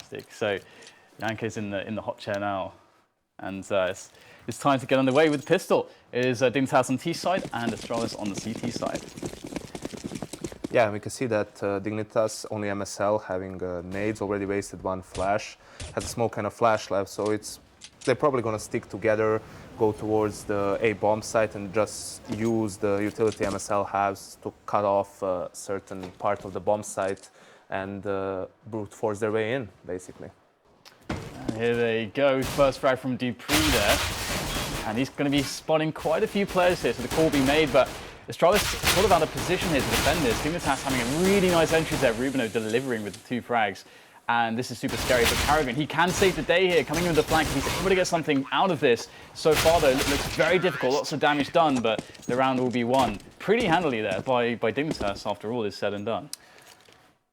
fantastic. So Janko's in the hot chair now, and it's time to get underway with the pistol. It is Dignitas on T side and Astralis on the CT side. Yeah, we can see that Dignitas, only MSL, having nades, already wasted one flash, has a smoke and a flash left, so they're probably going to stick together, go towards the A bomb site and just use the utility MSL has to cut off a certain part of the bomb site and brute force their way in, basically. And here they go, first frag from BO3 there, and he's going to be spotting quite a few players here, so the call will be made, but Astralis sort of out of position here to defend this. Dignitas having a really nice entry there, Rubino delivering with the 2 frags. And this is super scary, but HenryG, he can save the day here, coming in with the flank. He's able to get something out of this. So far, though, it looks very difficult. Lots of damage done, but the round will be won pretty handily there by Dignitas after all is said and done.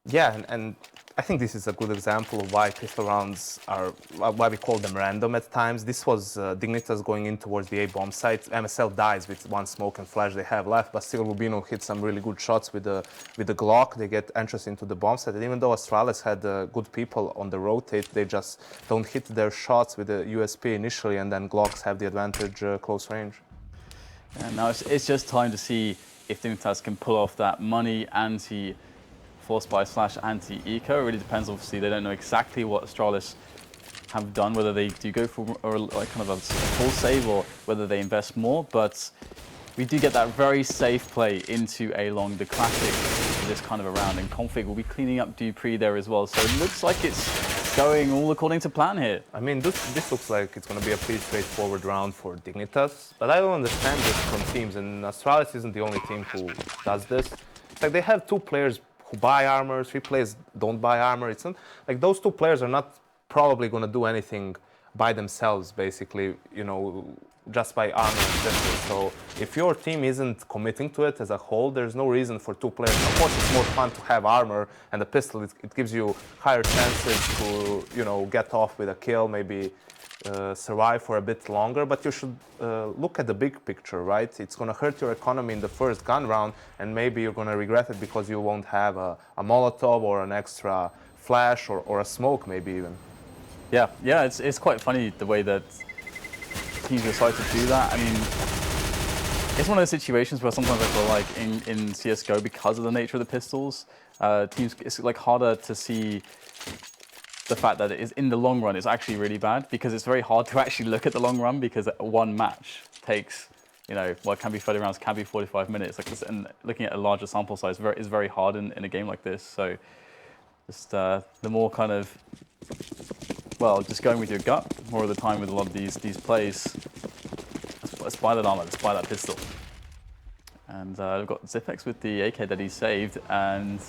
Yeah, and I think this is a good example of why pistol rounds are, why we call them random at times. This was Dignitas going in towards the A bomb site. MSL dies with one smoke and flash they have left, but still Rubino hit some really good shots with the Glock. They get entrance into the bomb site, and even though Astralis had good people on the rotate, they just don't hit their shots with the USP initially, and then Glocks have the advantage close range. And now it's just time to see if Dignitas can pull off that money anti-force by slash anti-eco. It really depends, obviously. They don't know exactly what Astralis have done, whether they do go for like kind of a full save or whether they invest more, but we do get that very safe play into a long, the classic for this kind of a round, and Config will be cleaning up BO3 there as well, so it looks like it's going all according to plan here. I mean, this looks like it's going to be a pretty straightforward round for Dignitas, but I don't understand this from teams, and Astralis isn't the only team who does this. It's like they have 2 players who buy armor, 3 players don't buy armor. It's not like those 2 players are not probably going to do anything by themselves, basically, you know, just by armor and pistols. So if your team isn't committing to it as a whole, there's no reason for 2 players. Of course, it's more fun to have armor and a pistol. It gives you higher chances to, you know, get off with a kill, maybe survive for a bit longer, but you should look at the big picture, right? It's going to hurt your economy in the first gun round, and maybe you're going to regret it because you won't have a Molotov or an extra flash or a smoke, maybe even. Yeah, it's quite funny the way that teams decide to do that. I mean, it's one of those situations where sometimes I feel like in CSGO, because of the nature of the pistols, teams, it's like harder to see the fact that it is in the long run is actually really bad, because it's very hard to actually look at the long run, because one match takes, you know, well, it can be 30 rounds, can be 45 minutes. Like this, and looking at a larger sample size is very hard in a game like this. So just the more kind of, well, just going with your gut more of the time with a lot of these plays. Let's buy that armor, let's buy that pistol. And we've got Zipex with the AK that he saved, and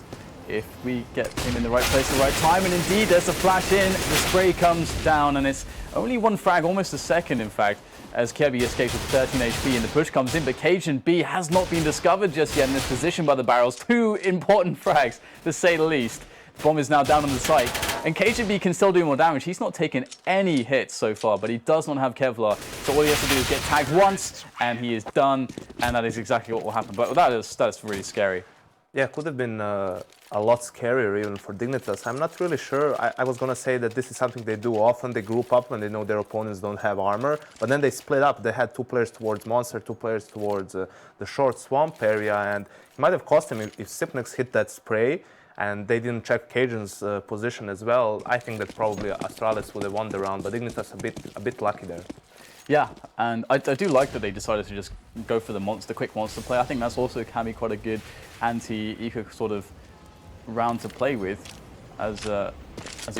if we get him in the right place at the right time, and indeed there's a flash in, the spray comes down, and it's only 1 frag, almost a second in fact, as Kirby escapes with 13 HP and the push comes in, but Cajun B has not been discovered just yet in this position by the barrels. 2 important frags, to say the least. Bomb is now down on the site, and Cajun B can still do more damage. He's not taken any hits so far, but he does not have Kevlar, so all he has to do is get tagged once, and he is done, and that is exactly what will happen. But that's really scary. Yeah, could have been a lot scarier even for Dignitas. I'm not really sure. I was going to say that this is something they do often. They group up when they know their opponents don't have armor, but then they split up. They had 2 players towards Monster, 2 players towards the short swamp area, and it might have cost him if Sipnex hit that spray and they didn't check Cajun's position as well. I think that probably Astralis would have won the round, but Dignitas a bit lucky there. Yeah, and I do like that they decided to just go for the quick monster play. I think that's also can be quite a good anti-eco sort of round to play with as the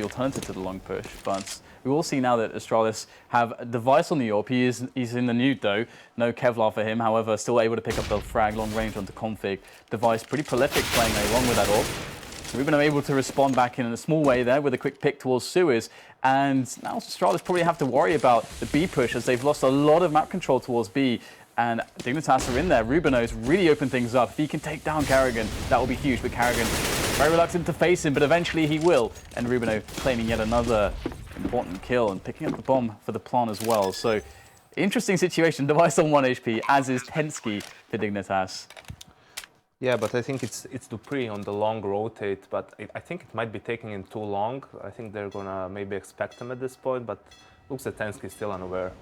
alternative to the long push. But we will see now that Astralis have a device on the AWP. He's in the nude though, no Kevlar for him. However, still able to pick up the frag long range onto config. Device pretty prolific playing along with that AWP. We've been able to respond back in a small way there with a quick pick towards Suez. And now Astralis probably have to worry about the B push, as they've lost a lot of map control towards B. And Dignitas are in there. Rubino's really opened things up. If he can take down HenryG, that will be huge. But HenryG very reluctant to face him, but eventually he will. And Rubino claiming yet another important kill and picking up the bomb for the plant as well. So interesting situation. Device on 1 HP, as is Tensky for Dignitas. Yeah, but I think it's Dupree on the long rotate, but I think it might be taking him too long. I think they're gonna maybe expect him at this point, but looks like Tensky's still unaware.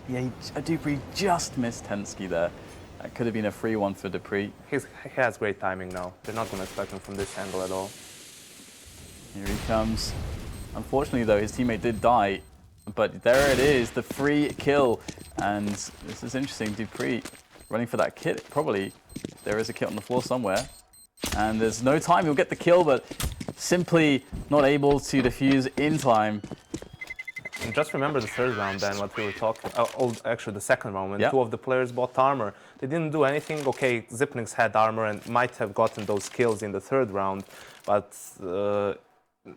Yeah, Dupree just missed Tensky there. That could have been a free one for Dupree. He has great timing now. They're not gonna expect him from this angle at all. Here he comes. Unfortunately, though, his teammate did die. But there it is, the free kill. And this is interesting. Dupree running for that kit. Probably there is a kit on the floor somewhere. And there's no time. He'll get the kill, but simply not able to defuse in time. And just remember the third round then, what we were talking actually the second round, when Yep. two of the players bought armor. They didn't do anything. Okay, Zipnix had armor and might have gotten those kills in the third round, but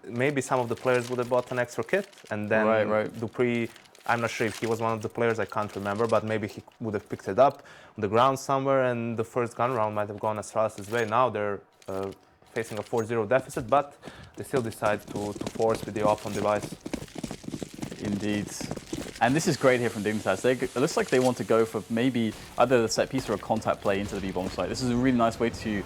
maybe some of the players would have bought an extra kit, and then Right. Dupree, I'm not sure if he was one of the players, I can't remember, but maybe he would have picked it up on the ground somewhere, and the first gun round might have gone Astralis' way. Now they're facing a 4-0 deficit, but they still decide to force with the op on device. Indeed. And this is great here from Dignitas. It looks like they want to go for maybe either the set piece or a contact play into the B-bomb site. This is a really nice way to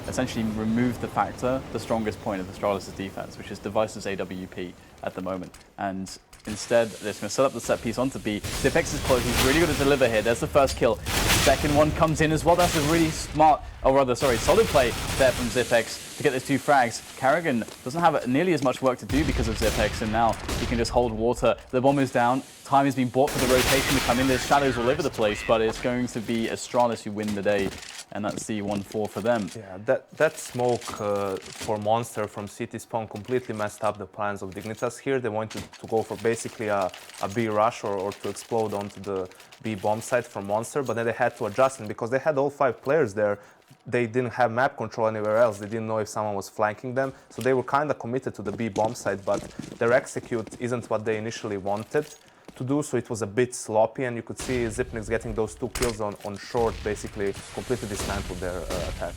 essentially remove the factor, the strongest point of Astralis' defense, which is Device's AWP at the moment. And instead, they're just going to set up the set piece onto B. Zipex is close. He's really going to deliver here. There's the first kill. Second one comes in as well. That's a really smart, solid play there from Zipex to get those two frags. Carrigan doesn't have nearly as much work to do because of Zipex, and now he can just hold water. The bomb is down. Time has been bought for the rotation to come in. There's shadows all over the place, but it's going to be Astralis who win the day, and that's the 1-4 for them. Yeah, that smoke for Monster from City Spawn completely messed up the plans of Dignitas here. They wanted to go for basically a B rush or to explode onto the B bomb site from Monster, but then they had to adjust, and because they had all 5 players there, they didn't have map control anywhere else. They didn't know if someone was flanking them, so they were kind of committed to the B bomb site, but their execute isn't what they initially wanted to do, so it was a bit sloppy, and you could see Zipnix getting those 2 kills on short, basically completely dismantled their attack.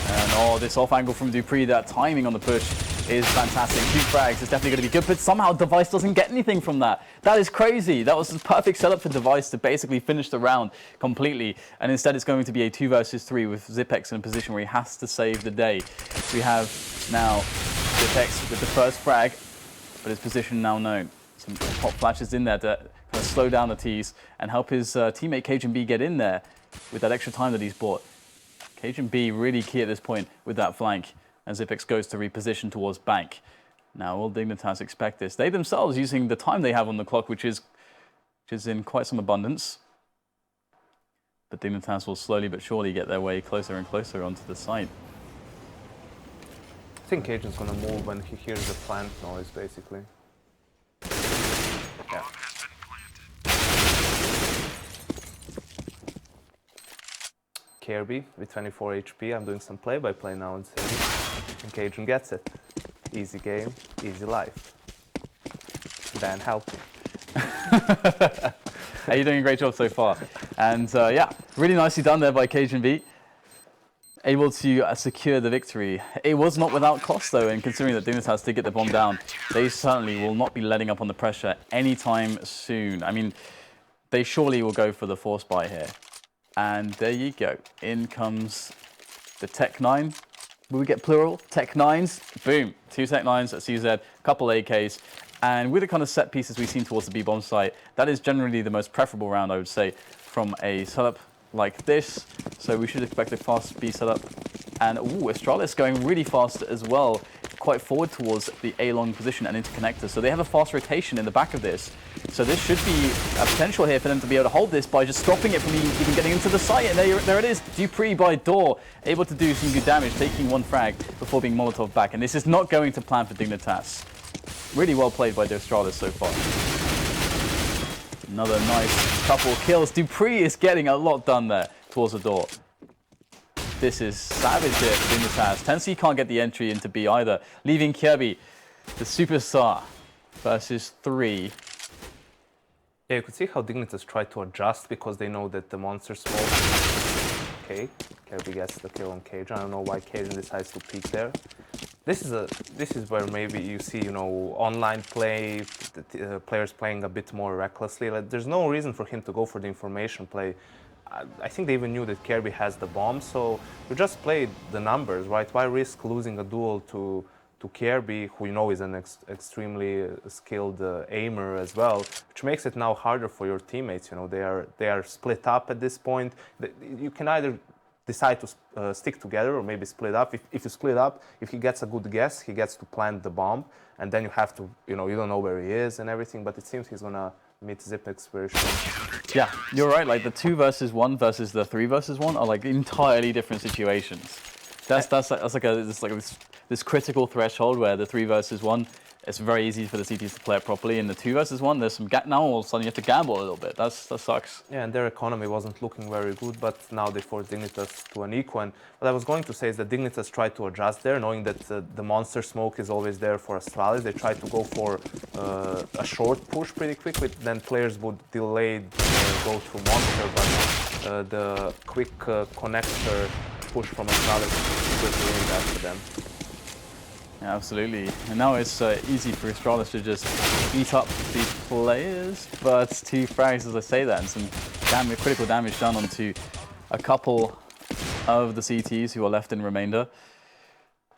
And this off angle from Dupree, that timing on the push is fantastic. 2 frags is definitely going to be good, but somehow Device doesn't get anything from that. That is crazy. That was the perfect setup for Device to basically finish the round completely, and instead it's going to be a 2 versus 3 with Zipex in a position where he has to save the day. We have now Zipex with the first frag, but his position now known. Some hot flashes in there to kind of slow down the tease and help his teammate CajunB get in there with that extra time that he's bought. CajunB really key at this point with that flank, and Zipex goes to reposition towards bank. Now, will Dignitas expect this? They themselves using the time they have on the clock, which is in quite some abundance. But Dignitas will slowly but surely get their way closer and closer onto the site. I think Cajun's gonna move when he hears the plant noise, basically. Yeah. Kirby with 24 HP. I'm doing some play-by-play now and Cajun gets it. Easy game, easy life. Dan, help. Hey, you're doing a great job so far. And yeah, really nicely done there by CajunB. Able to secure the victory. It was not without cost though, and considering that Dignitas did get the bomb down, they certainly will not be letting up on the pressure anytime soon. I mean, they surely will go for the force buy here. And there you go. In comes the Tech 9. Will we get plural? Tech 9s. Boom. 2 Tech 9s at CZ, couple AKs. And with the kind of set pieces we've seen towards the B-bomb site, that is generally the most preferable round, I would say, from a setup like this. So we should expect a fast B setup. And Astralis going really fast as well, quite forward towards the A-long position and into connectors. So they have a fast rotation in the back of this. So this should be a potential here for them to be able to hold this by just stopping it from even getting into the site. And there it is, Dupree by door, able to do some good damage, taking 1 frag before being Molotov back. And this is not going to plan for Dignitas. Really well played by the Astralis so far. Another nice couple kills. Dupree is getting a lot done there towards the door. This is savage here for Dignitas. Tensky can't get the entry into B either, leaving Kirby, the superstar, versus 3. Yeah, you could see how Dignitas tried to adjust because they know that the monster smoke. Okay, Kirby gets the kill on Cajun. I don't know why Cajun decides to peek there. This is where maybe you see, you know, online play, players playing a bit more recklessly. Like, there's no reason for him to go for the information play. I think they even knew that Kirby has the bomb, so you just played the numbers, right? Why risk losing a duel to Kirby, who you know is an extremely skilled aimer as well, which makes it now harder for your teammates. You know, they are split up at this point. You can either decide to stick together or maybe split up. If you split up, if he gets a good guess, he gets to plant the bomb, and then you have to, you know, you don't know where he is and everything, but it seems he's gonna meet Zipek's version. Yeah, you're right. Like the 2 versus 1 versus the 3 versus 1 are like entirely different situations. That's like this critical threshold where the 3 versus 1, it's very easy for the CTs to play it properly. In the 2 versus 1, there's some now all of a sudden you have to gamble a little bit. That sucks. Yeah, and their economy wasn't looking very good, but now they forced Dignitas to an eco. And what I was going to say is that Dignitas tried to adjust there, knowing that the monster smoke is always there for Astralis. They tried to go for a short push pretty quickly, then players would delay go through monster, but the quick connector push from Astralis was doing that for them. Yeah, absolutely. And now it's easy for Astralis to just eat up these players, but 2 frags as I say that, and some critical damage done onto a couple of the CTs who are left in remainder.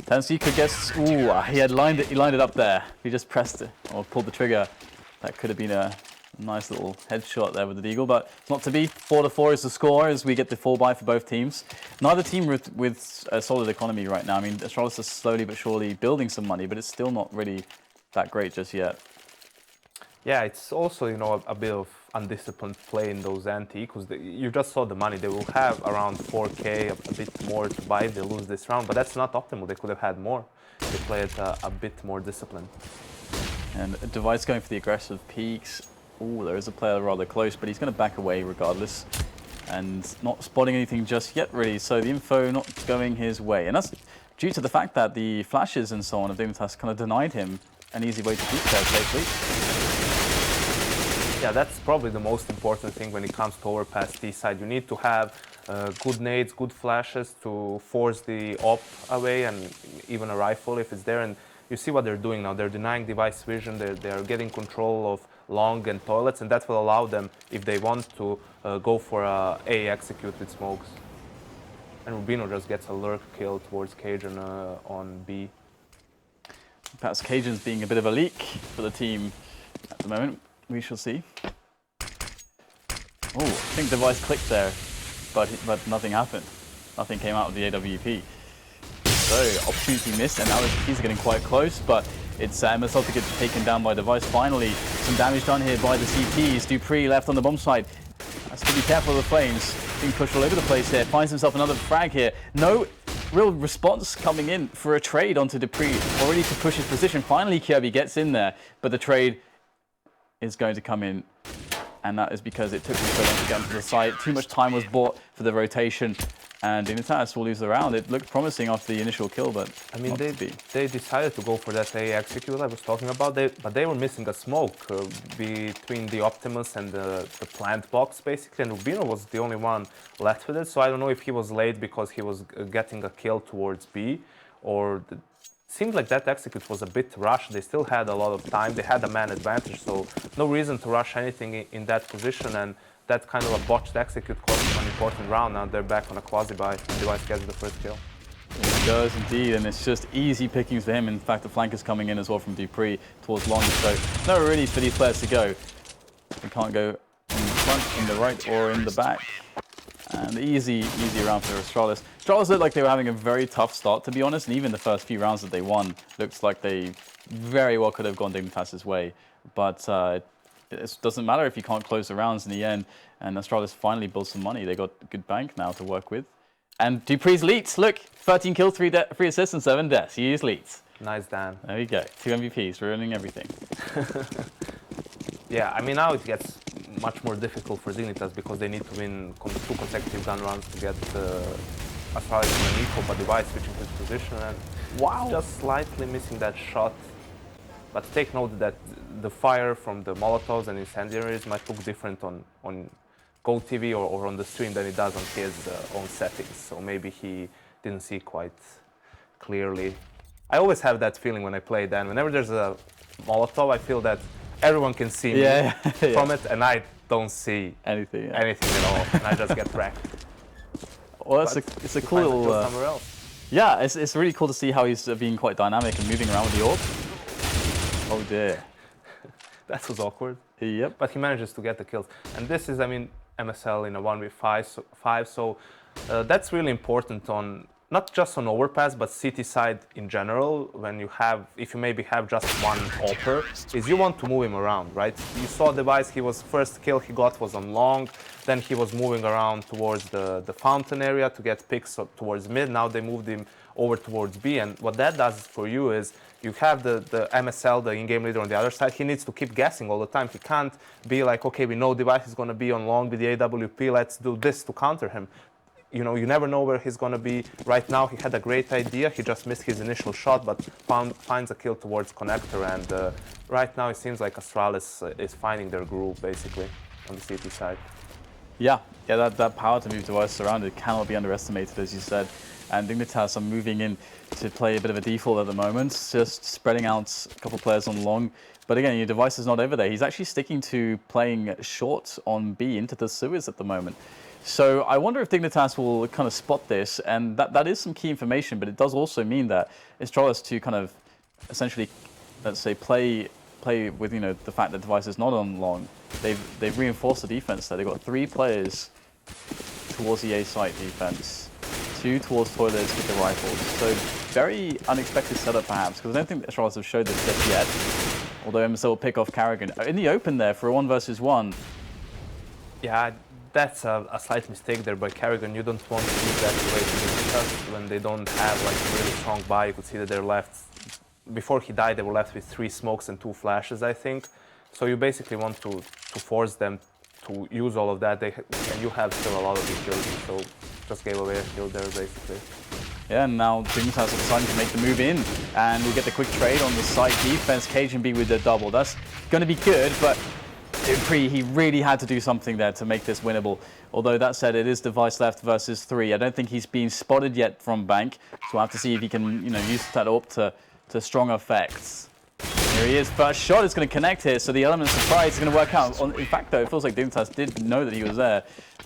Tennessee could guess, ooh, he lined it up there. He just pressed it or pulled the trigger. That could have been a nice little headshot there with the Deagle, but it's not to be. 4-4 is the score as we get the 4-buy for both teams. Neither team with a solid economy right now. I mean, Astralis is slowly but surely building some money, but it's still not really that great just yet. Yeah, it's also, you know, a bit of undisciplined play in those anti-ecos. You just saw the money. They will have around 4K, a bit more to buy if they lose this round, but that's not optimal. They could have had more. They played a bit more disciplined. And Device going for the aggressive peaks. Ooh, there is a player rather close, but he's going to back away regardless. And not spotting anything just yet, really. So the info not going his way. And that's due to the fact that the flashes and so on of Dignitas kind of denied him an easy way to peak there safely. Yeah, that's probably the most important thing when it comes to Overpass T side. You need to have good nades, good flashes to force the op away, and even a rifle if it's there. And you see what they're doing now. They're denying device vision. They're getting control of long and toilets, and that will allow them, if they want to, go for a execute with smokes. And Rubino just gets a lurk kill towards Cajun on B. Perhaps Cajun's being a bit of a leak for the team at the moment. We shall see. Oh, I think Device clicked there, but nothing happened. Nothing came out of the AWP. So, opportunity missed, and now he's getting quite close, but it's MSL to get taken down by Device. Finally, some damage done here by the CTs. Dupree left on the bomb side. Has to be careful of the flames. Being pushed all over the place here. Finds himself another frag here. No real response coming in for a trade onto Dupree. Already to push his position. Finally, Kirby gets in there, but the trade is going to come in, and that is because it took him so long to get onto the site. Too much time was bought for the rotation, and Dignitas will lose the round. It looked promising after the initial kill, but I mean, they decided to go for that A execute I was talking about, but they were missing a smoke between the Optimus and the plant box, basically, and Rubino was the only one left with it, so I don't know if he was late because he was getting a kill towards B, or seemed like that execute was a bit rushed. They still had a lot of time. They had a man advantage, so no reason to rush anything in that position, and that kind of a botched execute cost them an important round. Now they're back on a quasi-buy, and Device gets the first kill. It does indeed, and it's just easy pickings for him. In fact, the flank is coming in as well from Dupree towards long, so no really for these players to go. They can't go in the front, in the right, or in the back. And easy round for Astralis. Astralis looked like they were having a very tough start, to be honest, and even the first few rounds that they won looks like they very well could have gone Dignitas' way. But it doesn't matter if you can't close the rounds in the end, and Astralis finally built some money. They got a good bank now to work with. And Dupree's leads, look, 13 kills, 3 assists, and 7 deaths. He used leads. Nice, Dan. There you go, 2 MVPs, ruining everything. Yeah, I mean, now it gets much more difficult for Dignitas because they need to win 2 consecutive gun rounds to get Astralis in an equal, but Device switching his position and wow, just slightly missing that shot. But take note that the fire from the Molotovs and incendiaries might look different on GoTV or on the stream than it does on his own settings. So maybe he didn't see quite clearly. I always have that feeling when I play Dan. Whenever there's a Molotov, I feel that everyone can see me from it, and I don't see anything at all, and I just get wrecked. Well, it's a cool little. Somewhere else. Yeah, it's really cool to see how he's being quite dynamic and moving around with the orb. Oh dear. That was awkward. Yep. But he manages to get the kills, and this is, I mean, MSL in a 1v5, so that's really important on not just on Overpass, but city side in general. When you have, if you maybe have just one AWPer, is you want to move him around, right? You saw Device, he was first kill he got was on long, then he was moving around towards the fountain area to get picks towards mid. Now they moved him over towards B, and what that does for you is you have the MSL, the in-game leader on the other side. He needs to keep guessing all the time. He can't be like, okay, we know Device is going to be on long with the AWP, let's do this to counter him. You know, you never know where he's going to be. Right now, he had a great idea. He just missed his initial shot, but finds a kill towards connector. And right now, it seems like Astralis is finding their groove, basically, on the CT side. Yeah, that power to move Device around, it cannot be underestimated, as you said. And Dignitas are moving in to play a bit of a default at the moment, just spreading out a couple players on long. But again, your Device is not over there. He's actually sticking to playing short on B into the sewers at the moment. So I wonder if Dignitas will kind of spot this, and that is some key information, but it does also mean that Astralis to kind of essentially, let's say, play with, you know, the fact that Device is not on long. They've reinforced the defense there. They've got 3 players towards the A site defense, 2 towards toilets with the rifles. So very unexpected setup perhaps, because I don't think Astralis have showed this just yet. Although MSL will pick off Carrigan in the open there for a 1 versus 1. Yeah. That's a slight mistake there by Carrigan. You don't want to use that way to when they don't have like a really strong buy. You could see that they're left, before he died, they were left with 3 smokes and 2 flashes, I think. So you basically want to force them to use all of that, and you have still a lot of utility, so just gave away a kill there, basically. Yeah, and now Dignitas are deciding to make the move in, and we get the quick trade on the side defense. Cajun B with the double. That's going to be good, but he really had to do something there to make this winnable. Although that said, it is Device left versus 3. I don't think he's been spotted yet from Bank, so we'll have to see if he can, you know, use that up to strong effects. Here he is, first shot is going to connect here, so the element of surprise is going to work out. In fact, though, it feels like Dignitas did know that he was there,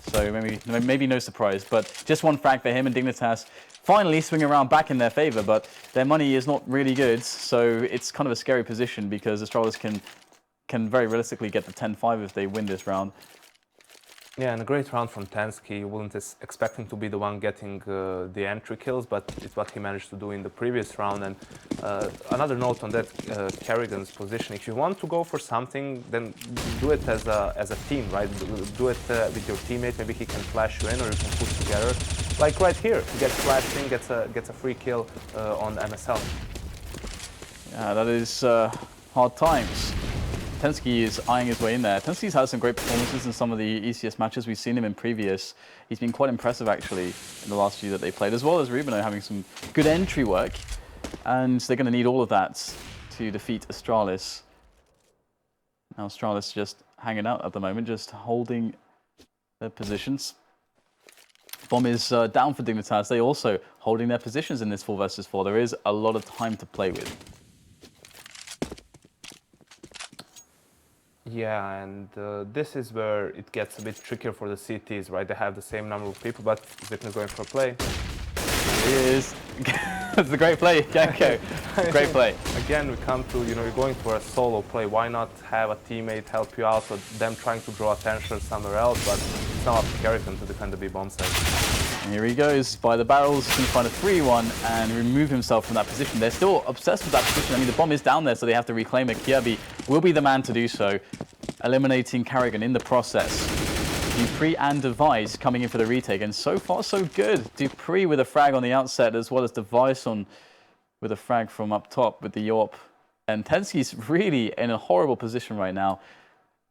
so maybe no surprise. But just 1 frag for him, and Dignitas finally swing around back in their favor, but their money is not really good, so it's kind of a scary position because Astralis can very realistically get the 10-5 if they win this round. Yeah, and a great round from Tensky. You wouldn't expect him to be the one getting the entry kills, but it's what he managed to do in the previous round. And another note on that, Carrigan's position. If you want to go for something, then do it as a team, right? Do it with your teammate. Maybe he can flash you in, or you can push together. Like right here, he gets flashed in, gets a free kill on MSL. Yeah, that is hard times. Tensky is eyeing his way in there. Tensky's had some great performances in some of the ECS matches. We've seen him in previous. He's been quite impressive, actually, in the last few that they played, as well as Rubino having some good entry work. And they're going to need all of that to defeat Astralis. Now Astralis just hanging out at the moment, just holding their positions. Bomb is down for Dignitas. They also holding their positions in this 4 versus 4. There is a lot of time to play with. Yeah, and this is where it gets a bit trickier for the CTs, right? They have the same number of people, but Zipna is going for a play. It is. It's a great play, Janko. Great play. Again, we come to, you know, you're going for a solo play. Why not have a teammate help you out, or them trying to draw attention somewhere else? But it's now up to Carrigan to defend the B bomb site. And here he goes by the barrels, going to find a 3-1 and remove himself from that position. They're still obsessed with that position. I mean, the bomb is down there, so they have to reclaim it. Kirby will be the man to do so, eliminating Carrigan in the process. Dupree and Device coming in for the retake, and so far so good. Dupree with a frag on the outset, as well as Device with a frag from up top with the Yorp. And Tensky's really in a horrible position right now.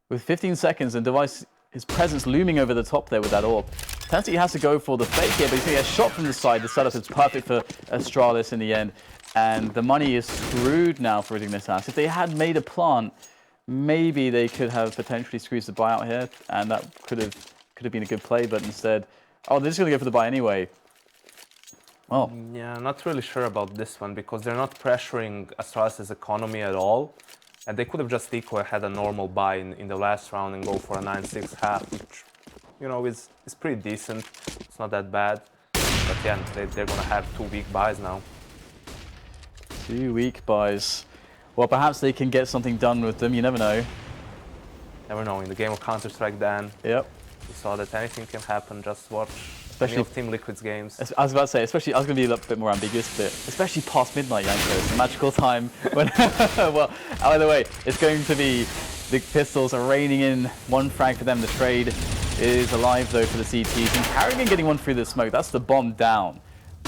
With 15 seconds and Device, his presence looming over the top there with that AWP. Tensky has to go for the fake here, but he's going to get shot from the side. The setup is perfect for Astralis in the end. And the money is screwed now for Dignitas. If they had made a plant, maybe they could have potentially squeezed the buy out here, and that could have been a good play, but instead, oh, they're just going to go for the buy anyway. Well, yeah, not really sure about this one, because they're not pressuring Astralis' economy at all. And they could have just decoy, had a normal buy in the last round and go for a 9-6 half, which, you know, is pretty decent. It's not that bad. But yeah, they're going to have 2 weak buys now. 2 weak buys. Well, perhaps they can get something done with them. You never know. Never know. In the game of Counter-Strike, Dan, Yep. we saw that anything can happen. Just watch Especially any of Team Liquid's games. I was about to say, especially, I was going to be a little bit more ambiguous, but especially past midnight, Janko. It's a magical time when, well, either way, it's going to be the pistols are raining in 1 frag for them. The trade is alive, though, for the CTs. And HenryG getting one through the smoke. That's the bomb down.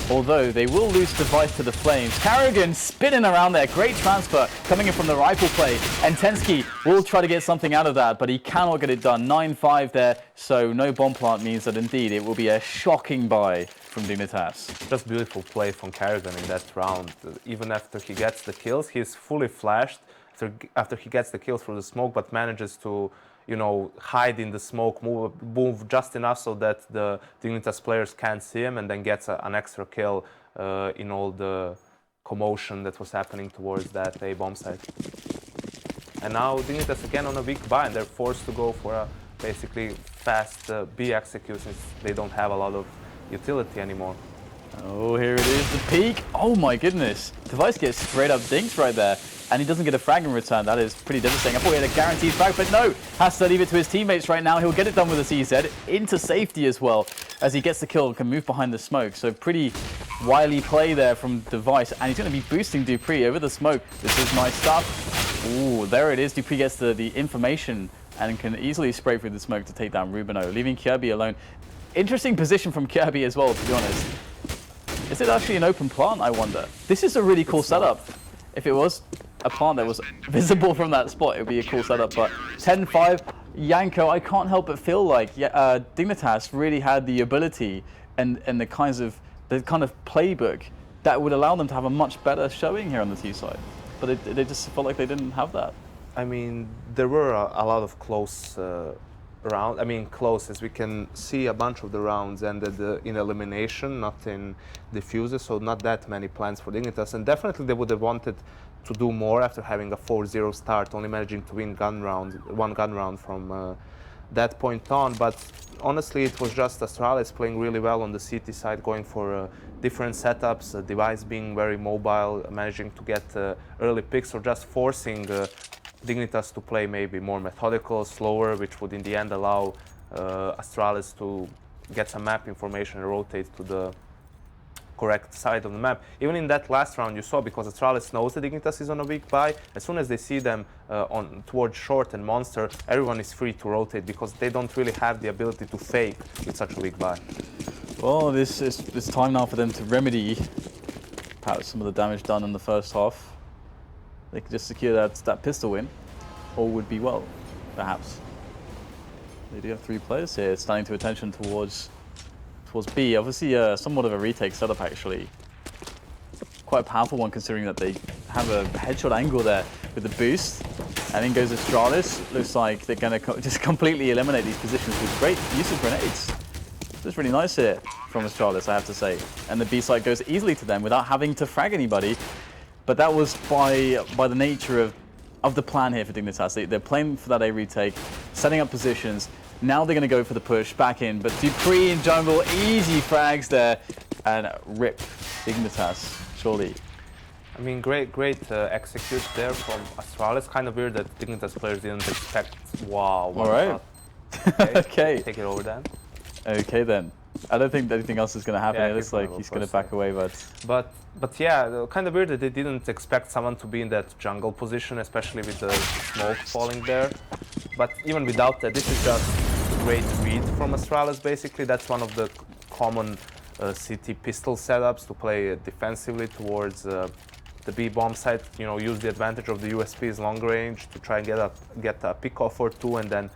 Although they will lose device to the flames. HenryG spinning around there. Great transfer coming in from the rifle play. And Tensky will try to get something out of that, but he cannot get it done. 9-5 there, so no bomb plant means that indeed it will be a shocking buy from Dignitas. Just beautiful play from HenryG in that round. Even after he gets the kills, he's fully flashed after he gets the kill through the smoke, but manages to, you know, hide in the smoke, move just enough so that the Dignitas players can't see him, and then gets an extra kill in all the commotion that was happening towards that A bomb site. And now Dignitas again on a weak buy, and they're forced to go for a basically fast B execute since they don't have a lot of utility anymore. Oh, here it is, the peak. Oh my goodness. Device gets straight up dinked right there. And he doesn't get a frag in return. That is pretty devastating. I thought he had a guaranteed frag, but no. Has to leave it to his teammates right now. He'll get it done with a CZ into safety as well as he gets the kill and can move behind the smoke. So pretty wily play there from Device. And he's going to be boosting dupreeh over the smoke. This is nice stuff. Ooh, there it is. dupreeh gets the information and can easily spray through the smoke to take down Rubino, leaving Kirby alone. Interesting position from Kirby as well, to be honest. Is it actually an open plant, I wonder? This is a really cool setup. If it was a plant that was visible from that spot, it would be a cool setup. But 10-5, Janko, I can't help but feel like Dignitas really had the ability and the kind of playbook that would allow them to have a much better showing here on the T side. But they just felt like they didn't have that. I mean, there were a lot of close rounds. I mean, close, as we can see, a bunch of the rounds ended in elimination, not in diffuses, so not that many plans for Dignitas. And definitely they would have wanted to do more after having a 4-0 start, only managing to win one gun round from that point on. But honestly, it was just Astralis playing really well on the CT side, going for different setups, Device being very mobile, managing to get early picks, or just forcing Dignitas to play maybe more methodical, slower, which would in the end allow Astralis to get some map information and rotate to the correct side of the map. Even in that last round you saw, because Astralis knows that Dignitas is on a weak buy, as soon as they see them towards short and monster, everyone is free to rotate because they don't really have the ability to fake with such a weak buy. Well, it's time now for them to remedy perhaps some of the damage done in the first half. They could just secure that pistol win, or would be well, perhaps. They do have 3 players here, standing to attention towards B. Obviously, somewhat of a retake setup, actually. Quite a powerful one, considering that they have a headshot angle there with the boost. And in goes Astralis. Looks like they're going to just completely eliminate these positions with great use of grenades. That's really nice here from Astralis, I have to say. And the B side goes easily to them without having to frag anybody. But that was by the nature of the plan here for Dignitas. They're playing for that A retake, setting up positions. Now they're going to go for the push back in. But dupreeh in jungle, easy frags there, and rip Dignitas, surely. I mean, great execute there from Astralis. Kind of weird that Dignitas players didn't expect. Wow. All right. Okay. Take it over then. Okay then. I don't think anything else is going to happen. It looks like he's going to back away, but yeah, kind of weird that they didn't expect someone to be in that jungle position, especially with the smoke falling there. But even without that, this is just a great read from Astralis. Basically, that's one of the common CT pistol setups, to play defensively towards the B bomb site. You know, use the advantage of the USP's long range to try and get a pick off or 2, and then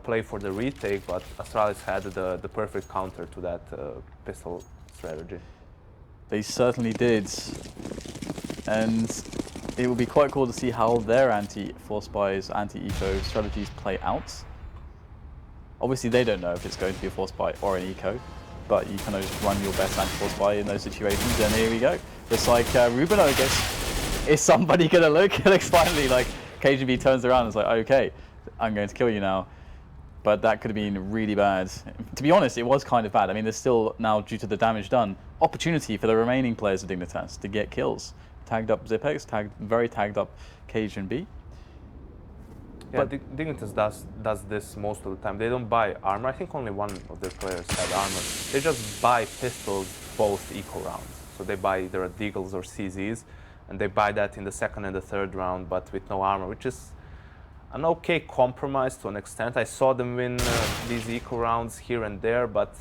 play for the retake. But Astralis had the perfect counter to that pistol strategy. They certainly did. And it will be quite cool to see how their anti-force buys, anti-eco strategies play out. Obviously, they don't know if it's going to be a force buy or an eco, but you kind of just run your best anti-force buy in those situations. And here we go. It's like Rubino gets. Is somebody going to look? It looks finally like KGB turns around and is like, okay, I'm going to kill you now. But that could have been really bad. To be honest, it was kind of bad. I mean, there's still now, due to the damage done, opportunity for the remaining players of Dignitas to get kills. Tagged up Zipex, very tagged up KGB. Yeah, but Dignitas does this most of the time. They don't buy armor. I think only one of their players had armor. They just buy pistols both eco rounds. So they buy either a Deagles or CZs, and they buy that in the second and the third round, but with no armor, which is an okay compromise to an extent. I saw them win these eco rounds here and there, but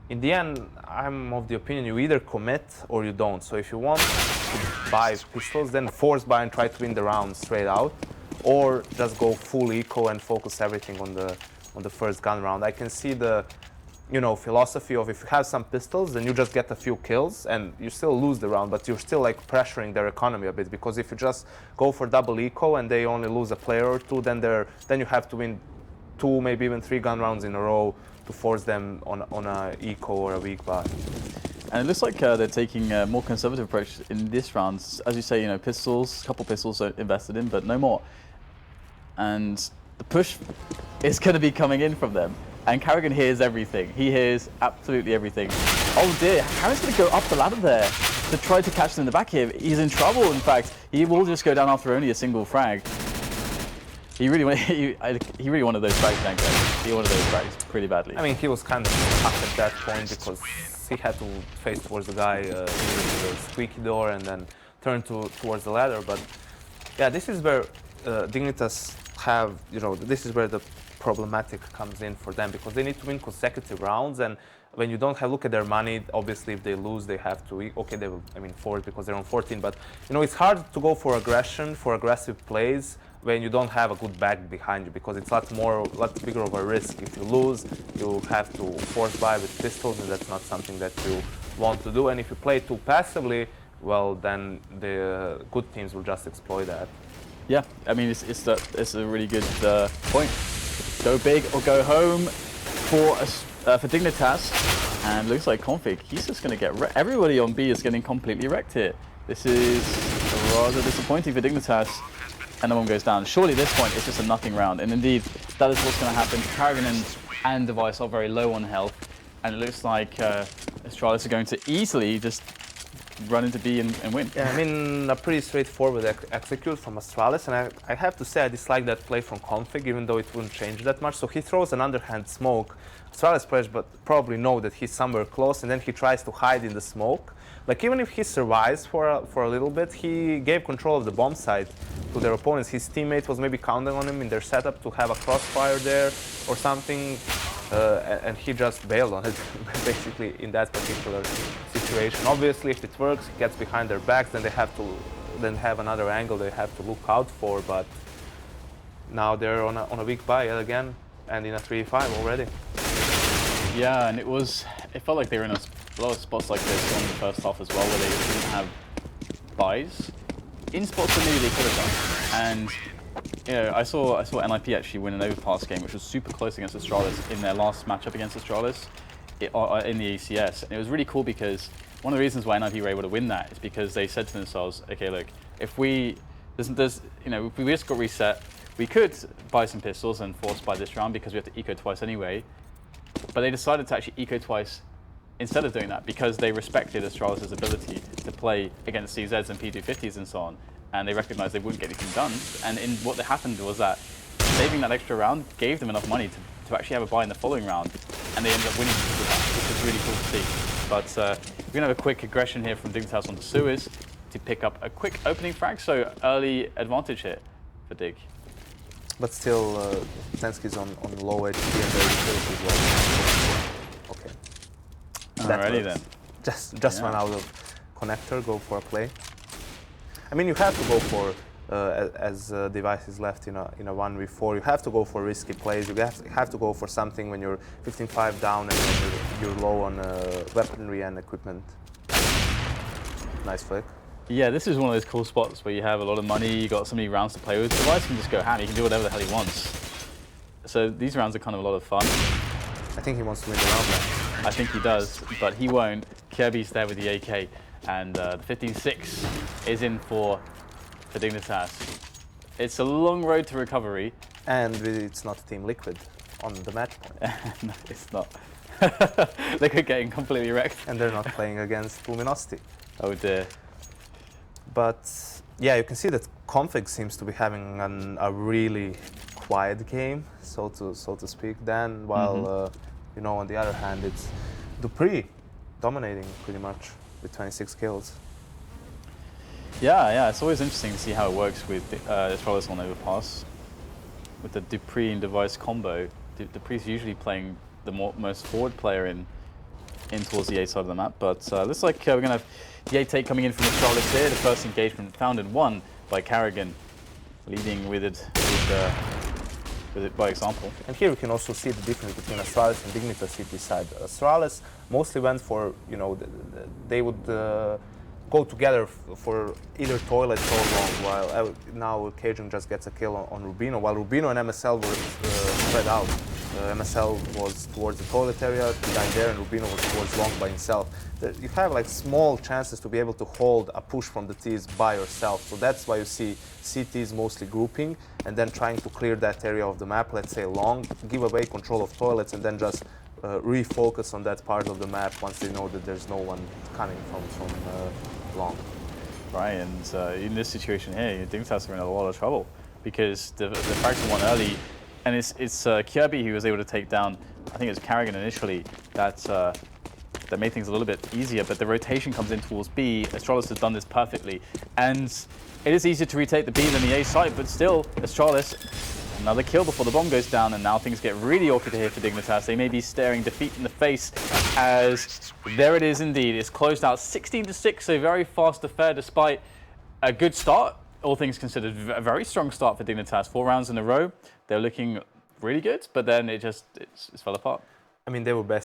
in the end, I'm of the opinion you either commit or you don't. So if you want to buy pistols, then force buy and try to win the round straight out, or just go full eco and focus everything on the first gun round. I can see the philosophy of if you have some pistols, then you just get a few kills and you still lose the round, but you're still like pressuring their economy a bit, because if you just go for double eco and they only lose a player or two, then you have to win 2, maybe even 3 gun rounds in a row to force them on a eco or a weak buy. And it looks like they're taking a more conservative approach in this round. As you say, pistols, a couple pistols are invested in, but no more. And the push is going to be coming in from them. And Carrigan hears everything. He hears absolutely everything. Oh dear, Carrigan's going to go up the ladder there to try to catch them in the back here. He's in trouble, in fact. He will just go down after only a single frag. He really wanted those frags, Janko. He wanted those frags pretty badly. I mean, he was kind of stuck at that point because he had to face towards the guy in the squeaky door and then turn towards the ladder. But yeah, this is where Dignitas have, this is where the problematic comes in for them, because they need to win consecutive rounds, and when you don't look at their money, obviously if they lose they have to, okay, they will, force because they're on 14, but it's hard to go for aggression, for aggressive plays when you don't have a good back behind you, because it's a lot bigger of a risk. If you lose, you have to force buy with pistols, and that's not something that you want to do. And if you play too passively, well, then the good teams will just exploit that. Yeah, I mean, it's a really good point. Go big or go home for Dignitas, and looks like Config, he's just going to get wrecked. Everybody on B is getting completely wrecked here. This is rather disappointing for Dignitas, and no one goes down. Surely at this point it's just a nothing round, and indeed that is what's going to happen. Carrigan and Device are very low on health, and it looks like Astralis are going to easily just run into B and win. Yeah, I mean, a pretty straightforward execute from Astralis, and I have to say I dislike that play from Config, even though it wouldn't change that much. So he throws an underhand smoke. Astralis players probably know that he's somewhere close, and then he tries to hide in the smoke. Like, even if he survives for a little bit, he gave control of the bomb site to their opponents. His teammate was maybe counting on him in their setup to have a crossfire there or something, and he just bailed on it, basically, in that particular situation. Obviously, if it works, it gets behind their backs, then they have another angle they have to look out for, but now they're on a weak buy yet again, and in a 3-5 already. Yeah, and it felt like they were in a lot of spots like this on the first half as well, where they didn't have buys. In spots that maybe they could have done. And I saw NIP actually win an Overpass game, which was super close against Astralis in their last matchup against Astralis in the ACS. And it was really cool because one of the reasons why NIP were able to win that is because they said to themselves, okay, look, if we just got reset, we could buy some pistols and force buy this round because we have to eco twice anyway. But they decided to actually eco twice instead of doing that because they respected Astralis' ability to play against CZs and P250s and so on. And they recognized they wouldn't get anything done. And what happened was that saving that extra round gave them enough money to actually have a buy in the following round. And they ended up winning with that, which is really cool to see. But we're going to have a quick aggression here from Dignitas onto Suez to pick up a quick opening frag. So early advantage here for Dig. But still, Tensky's on low HP and very close as well. Okay. Alrighty then. Just run out of connector, go for a play. I mean, you have to go for, as devices left in a 1v4, you have to go for risky plays. You have to go for something when you're 15-5 down and when you're low on weaponry and equipment. Nice flick. Yeah, this is one of those cool spots where you have a lot of money, you got so many rounds to play with. Device can just go ham, he can do whatever the hell he wants. So these rounds are kind of a lot of fun. I think he wants to win the round now. I think he does, but he won't. Kirby's there with the AK, and the 15-6 is in for Dignitas. It's a long road to recovery. And it's not Team Liquid on the match point. No, it's not. They could getting completely wrecked. And they're not playing against Luminosity. Oh dear. But yeah, you can see that Config seems to be having a really quiet game, so to speak. Then, while you know, on the other hand, it's Dupree dominating pretty much with 26 kills. Yeah, it's always interesting to see how it works with Astralis on Overpass. With the Dupree and Device combo, Dupree's usually playing the most forward player in towards the A side of the map, but looks like we're going to have the A take coming in from Astralis here. The first engagement found and won by HenryG, leading with it by example. And here we can also see the difference between Astralis and Dignitas City side. Astralis mostly went for, you know, they would go together for either toilets or long, while now HenryG just gets a kill on Rubino, while Rubino and MSL were spread out. MSL was towards the toilet area, the guy there, and Rubino was towards long by himself. You have like small chances to be able to hold a push from the T's by yourself, so that's why you see CTs mostly grouping and then trying to clear that area of the map, let's say long, give away control of toilets, and then just refocus on that part of the map once they know that there's no one coming from long. Right, and in this situation here, Dignitas are in a lot of trouble because the fraction won early, and it's Kirby who was able to take down, I think it was HenryG initially, that made things a little bit easier, but the rotation comes in towards B. Astralis has done this perfectly, and it is easier to retake the B than the A site, but still, Astralis, another kill before the bomb goes down, and now things get really awkward here for Dignitas. They may be staring defeat in the face as there it is indeed. It's closed out 16-6, so very fast affair despite a good start. All things considered, a very strong start for Dignitas. 4 rounds in a row. They're looking really good, but then it fell apart. I mean, they were best